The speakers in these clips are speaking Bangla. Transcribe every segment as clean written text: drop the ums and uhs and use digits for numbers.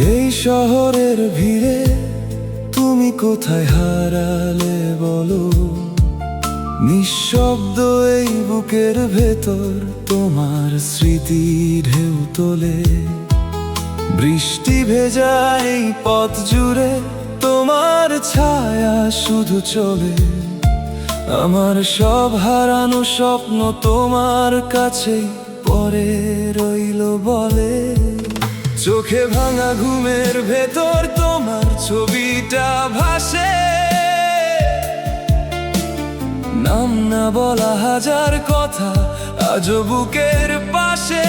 এই শহরের ভিড়ে তুমি কোথায় হারালে বলো? নিঃশব্দ এই বুকের ভেতর তোমার স্মৃতি ঢেউ তোলে। বৃষ্টি ভেজা এই পথ জুড়ে তোমার ছায়া শুধু চলে। আমার সব হারানো স্বপ্ন তোমার কাছেই পড়ে রইল বলে। চোখে ভাঙা ঘুমের ভেতর তোমার ছবিটা ভাসে। নাম না বলা হাজার কথা আজও বুকের পাশে।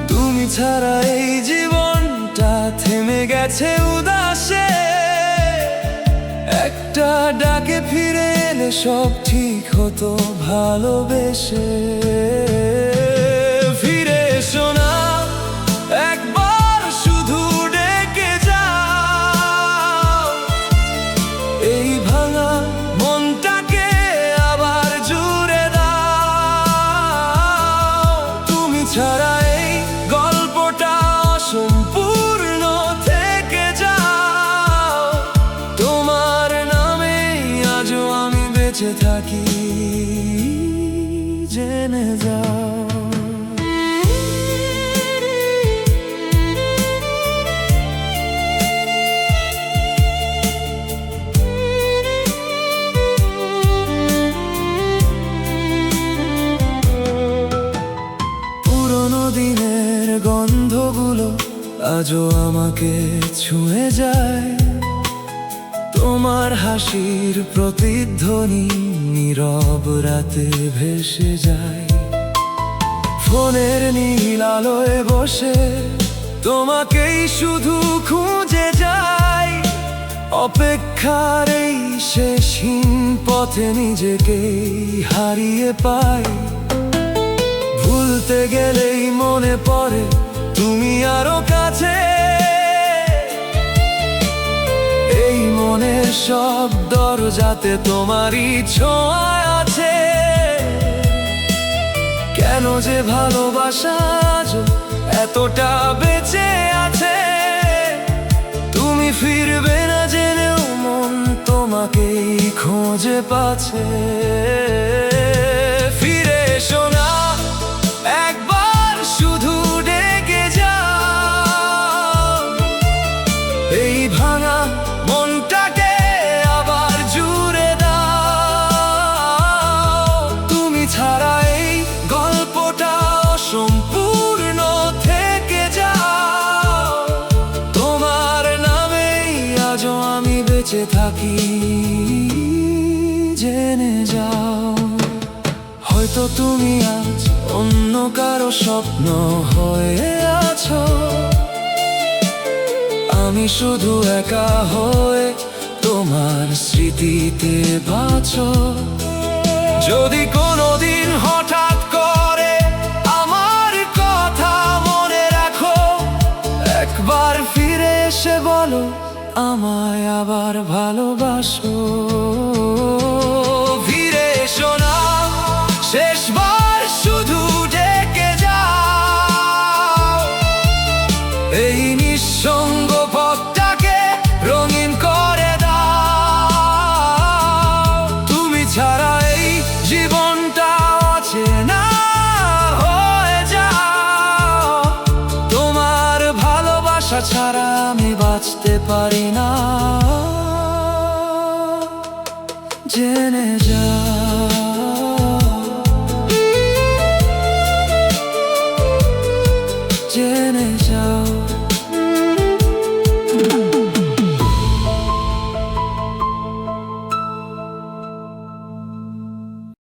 তুমি ছাড়া এই জীবনটা থেমে গেছে উদাসে। একটা ডাকে ফিরে এলে সব ঠিক হতো ভালোবেসে। ফিরে এসো না, একবার শুধু ডেকে যাও। এই ভাঙা মনটাকে আবার জুড়ে দাও। তুমি ছাড়া এই গল্পটা অসম্পূর্ণ থেকে যাও। তোমার নামে আজও আমি বেঁচে থাকি, জেনে যাও। পুরোনো দিনের গন্ধগুলো আজও আমাকে ছুঁয়ে যায়। তোমার হাসির প্রতিধ্বনি নীরব রাতে ভেসে যায়। ফোনের নীল আলোয় বসে তোমাকেই শুধু খুঁজে যাই। অপেক্ষার এই শেষহীন পথে নিজেকেই হারিয়ে পাই। ভুলতে গেলেই মনে পড়ে তুমি আরো কাছে। এই মনের সব দরজাতে তোমারই ছোঁয়া আছে। কেন যে ভালোবাসা আজও এতটা বেঁচে আছে। তুমি ফিরবে না জেনেও মন তোমাকেই খোঁজে পাচ্ছে। ফিরে এসো না, একবার শুধু ডেকে যাও। এই ভাঙা মনটাকে আবার জুড়ে দাও। তুমি ছাড়া এই গল্পটা অসম্পূর্ণ থেকে যাও। তোমার নামেই আজও আমি বেঁচে থাকি, জেনে যাও। হয়তো তুমি আজ অন্য কারো স্বপ্ন হয়ে আছো। আমি শুধু একা হয়ে তোমার স্মৃতিতে বাঁচো। যদি কোনোদিন হঠাৎ করে আমার কথা মনে রাখো, একবার ফিরে এসে বলো আমায় আবার ভালোবাসো। ফিরে এসো না, শেষবার শুধু ডেকে যাও। এই নিঃসঙ্গ পথটাকে রঙিন করে দাও। তুমি ছাড়া এই জীবনটা অচেনা হয়ে যাও। তোমার ভালোবাসা ছাড়া আমি বাঁচতে পারি না, জেনে যাও।